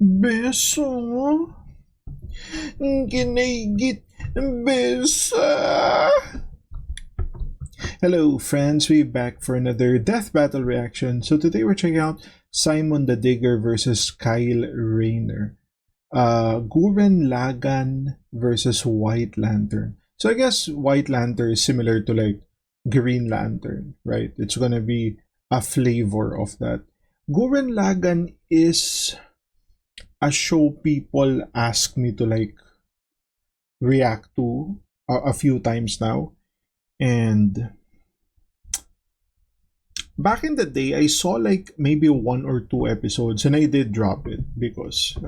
Beso? Ginaygit besa? Hello friends, we're back for another Death Battle reaction. So today we're checking out Simon the Digger versus Rayner. Guren Lagan versus White Lantern. So I guess White Lantern is similar to like Green Lantern, right? It's gonna be a flavor of that. Guren Lagan is a show people ask me to like react to a few times now. And back in the day, I saw like maybe 1 or 2 episodes, and I did drop it because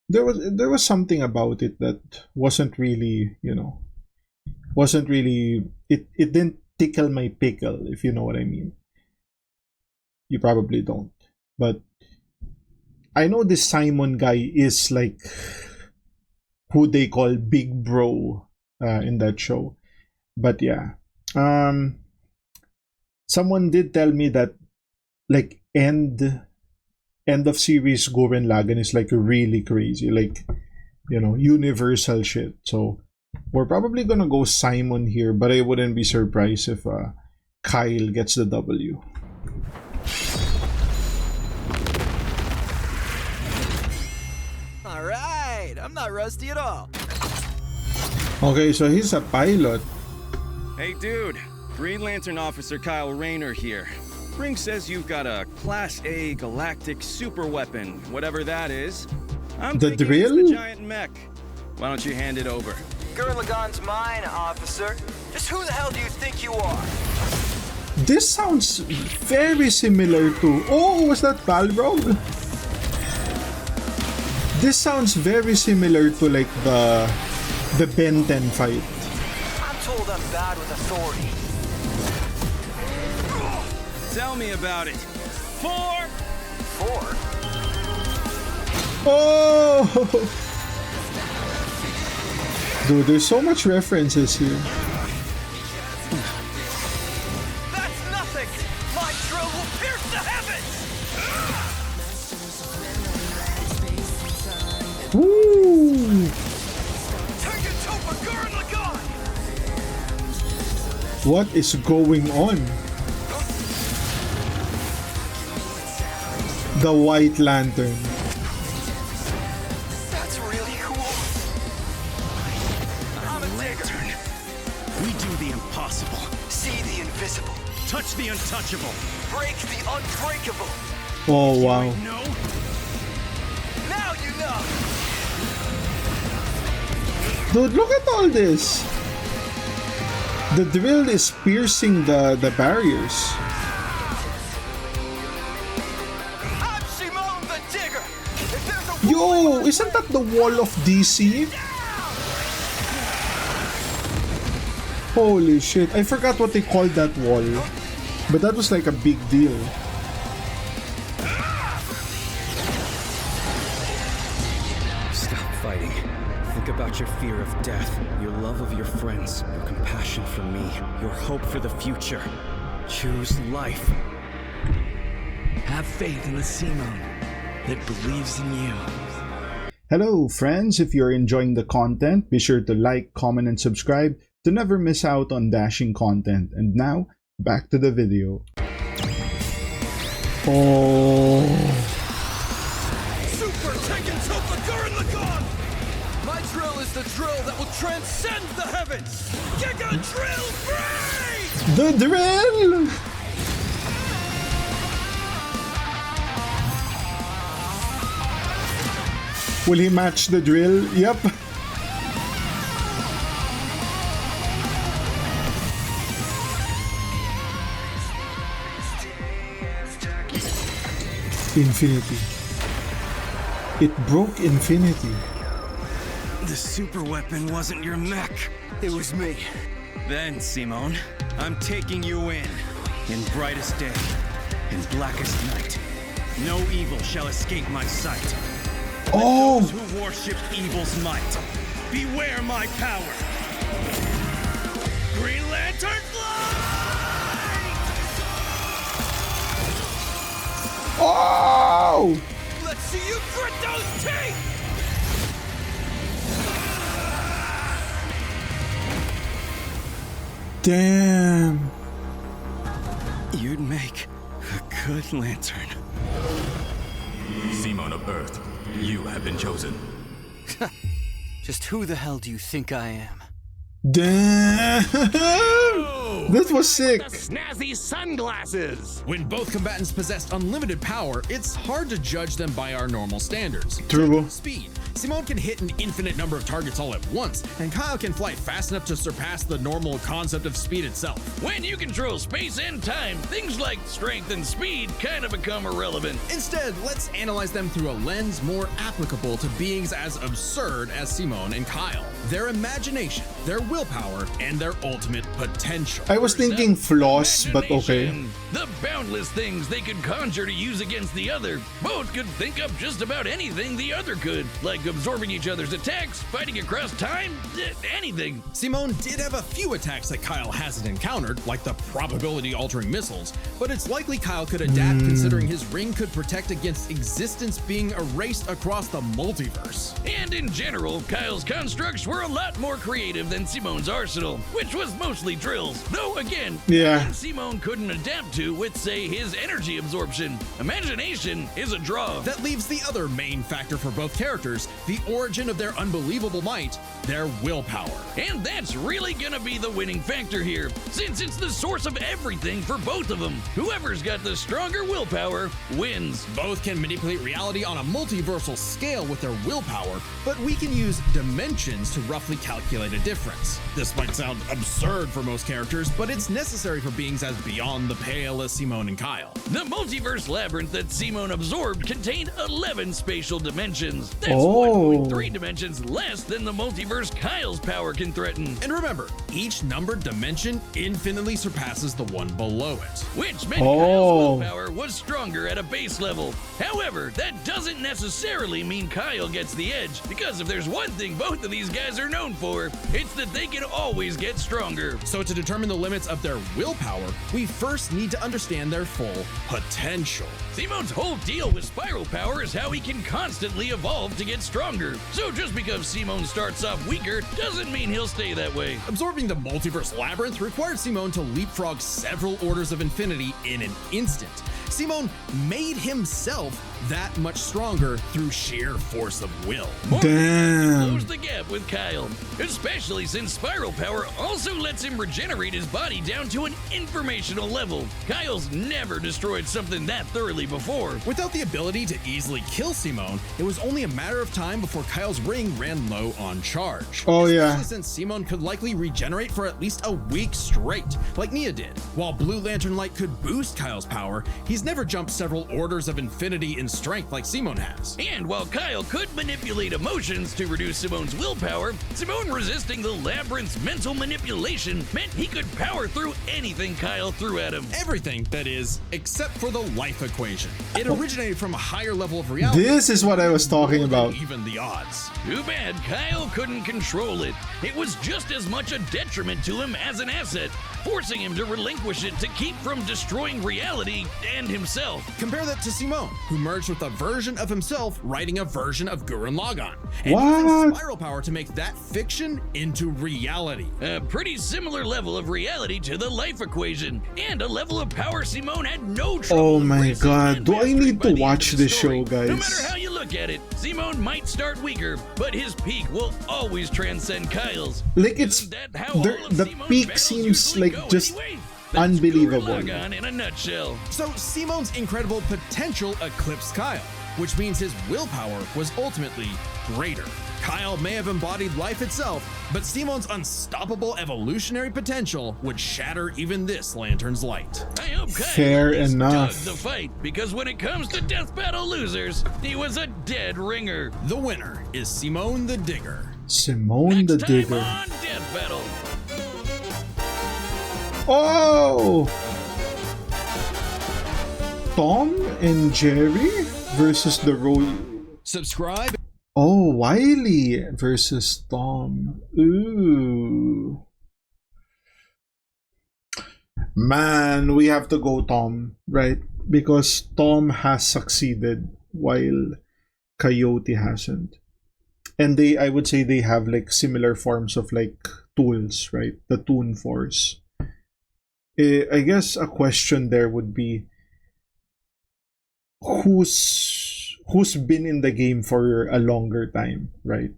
there was something about it that wasn't really, wasn't really, it didn't tickle my pickle, if you know what I mean. You probably don't, but I know this Simon guy is like who they call Big Bro in that show. But yeah, someone did tell me that like end of series Gurren Lagann is like really crazy, like universal shit. So we're probably gonna go Simon here, but I wouldn't be surprised if Kyle gets the W. All right, I'm not rusty at all. Okay, so he's a pilot. Hey dude, Green Lantern Officer Kyle Rayner here. Ring says you've got a Class A galactic super weapon, whatever that is. I'm The thinking drill? it's the giant mech. Why don't you hand it over? Gurren Lagann's mine, officer. Just who the hell do you think you are? This sounds very similar to... Oh, was that Balrog? This sounds very similar to like the Ben 10 fight. I'm told I'm bad with authority. Tell me about it. 4! Oh! Dude, there's so much references here. That's nothing! My drill will pierce the heavens! Woo! Take it to Gurren Lagann! What is going on? The White Lantern. That's really cool. I'm a Lantern. We do the impossible. See the invisible. Touch the untouchable. Break the unbreakable. Oh wow. No? Now you know. Dude, look at all this. The drill is piercing the barriers. I'm Simone the Digger. If there's a Yo, isn't that the wall of DC? Holy shit, I forgot what they called that wall. But that was like a big deal. Stop fighting. Think about your fear of death, your love of your friends, your compassion for me, your hope for the future. Choose life. Have faith in the Simone that believes in you. Hello friends, if you're enjoying the content, be sure to like, comment, and subscribe to never miss out on dashing content. And now, back to the video. Oh... super taken to Gurren Lagann! My drill is the drill that will transcend the heavens! Giga Drill Free! The drill! Will he match the drill? Yep. Infinity. It broke Infinity. The super weapon wasn't your mech. It was me. Then, Simone, I'm taking you in brightest day, in blackest night. No evil shall escape my sight. Oh! Those who worship evil's might, beware my power. Green Lantern fly! Oh! Let's see you grit those those teeth! Damn. You'd make a good lantern. Simon of Earth, you have been chosen. Just who the hell do you think I am? Damn. That was sick. The snazzy sunglasses! When both combatants possess unlimited power, it's hard to judge them by our normal standards. True. Speed. Simone can hit an infinite number of targets all at once, and Kyle can fly fast enough to surpass the normal concept of speed itself. When you control space and time, things like strength and speed kind of become irrelevant. Instead, let's analyze them through a lens more applicable to beings as absurd as Simone and Kyle. Their imagination, their willpower, and their ultimate potential. I was thinking flaws, but okay. Imagination. The boundless things they could conjure to use against the other. Both could think up just about anything the other could, like absorbing each other's attacks, fighting across time, anything. Simone did have a few attacks that Kyle hasn't encountered, like the probability-altering missiles, but it's likely Kyle could adapt considering his ring could protect against existence being erased across the multiverse. And in general, Kyle's constructs were a lot more creative than Simone's arsenal, which was mostly drills. Though again, Yeah. nothing Simone couldn't adapt to with, say, his energy absorption. Imagination is a draw. That leaves the other main factor for both characters, the origin of their unbelievable might, their willpower. And that's really gonna be the winning factor here, since it's the source of everything for both of them. Whoever's got the stronger willpower wins. Both can manipulate reality on a multiversal scale with their willpower, but we can use dimensions to roughly calculate a difference. This might sound absurd for most characters, but it's necessary for beings as beyond the pale as Simone and Kyle. The multiverse labyrinth that Simone absorbed contained 11 spatial dimensions. That's Oh. 1.3 dimensions less than the multiverse Kyle's power can threaten. And remember, each numbered dimension infinitely surpasses the one below it. Which meant Oh. Kyle's willpower was stronger at a base level. However, that doesn't necessarily mean Kyle gets the edge, because if there's one thing both of these guys are known for, it's that they can always get stronger. So to determine the limits of their willpower, we first need to understand their full potential. Simone's whole deal with spiral power is how he can constantly evolve to get stronger. So just because Simone starts off weaker doesn't mean he'll stay that way. Absorbing the multiverse labyrinth required Simone to leapfrog several orders of infinity in an instant. Simone made himself that much stronger through sheer force of will. Damn. Close the gap with Kyle, especially since spiral power also lets him regenerate his body down to an informational level. Kyle's never destroyed something that thoroughly before. Without the ability to easily kill Simone, it was only a matter of time before Kyle's ring ran low on charge. Oh, yeah. Especially since Simone could likely regenerate for at least a week straight, like Nia did. While Blue Lantern Light could boost Kyle's power, he's never jumped several orders of infinity in strength like Simone has. And while Kyle could manipulate emotions to reduce Simone's willpower, Simone resisting the labyrinth's mental manipulation meant he could power through anything Kyle threw at him. Everything, that is, except for the life equation. It originated from a higher level of reality. This is what I was talking more than about. Even the odds. Too bad Kyle couldn't control it. It was just as much a detriment to him as an asset, forcing him to relinquish it to keep from destroying reality and himself. Compare that to Simone, who merged with a version of himself writing a version of Gurren Lagann, and What? using spiral power to make that fiction into reality. A pretty similar level of reality to the life equation, and a level of power Simone had no trouble Oh my embracing god, and do I mastering need by to the watch end of the this story. show, guys? No matter how you look at it, Simone might start weaker, but his peak will always transcend Kyle's. Like, it's Isn't that how the, all of the Simone's peak battles seems usually like go just anyway? That's unbelievable. Gurren Lagann in a nutshell. So Simone's incredible potential eclipsed Kyle, which means his willpower was ultimately greater. Kyle may have embodied life itself, but Simone's unstoppable evolutionary potential would shatter even this lantern's light. I hope Kyle Fair at least enough. dug the fight, because when it comes to death battle losers, he was a dead ringer. The winner is Simone the Digger. Simone the Next time Digger. on Death Battle. Oh! Tom and Jerry versus the Subscribe. Oh, Wiley versus Tom. Ooh. Man, we have to go Tom, right? Because Tom has succeeded while Coyote hasn't. And I would say they have like similar forms of like tools, right? The Toon Force. I guess a question there would be who's been in the game for a longer time, right?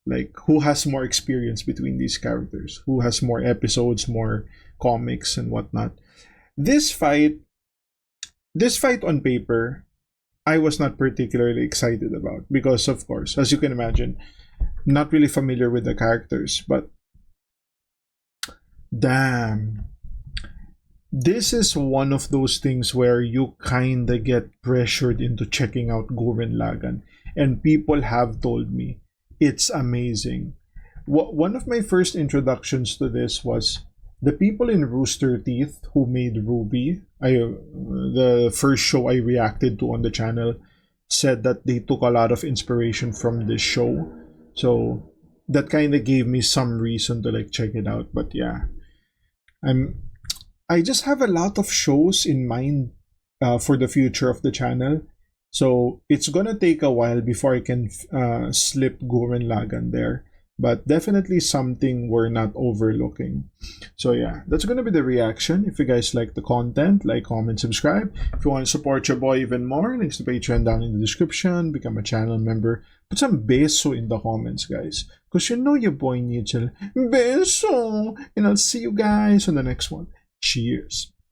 Like who has more experience between these characters? Who has more episodes, more comics and whatnot? This fight on paper, I was not particularly excited about because, of course, as you can imagine, not really familiar with the characters. But damn, this is one of those things where you kinda get pressured into checking out Gurren Lagann, and people have told me it's amazing. One of my first introductions to this was the people in Rooster Teeth who made Ruby. The first show I reacted to on the channel said that they took a lot of inspiration from this show, so that kind of gave me some reason to like check it out. But yeah, I just have a lot of shows in mind for the future of the channel. So it's gonna take a while before I can slip Gurren Lagann there. But definitely something we're not overlooking. So yeah, that's gonna be the reaction. If you guys like the content, like, comment, subscribe. If you want to support your boy even more, links to Patreon down in the description. Become a channel member. Put some beso in the comments, guys. Because you know your boy needs a beso. And I'll see you guys on the next one. Cheers.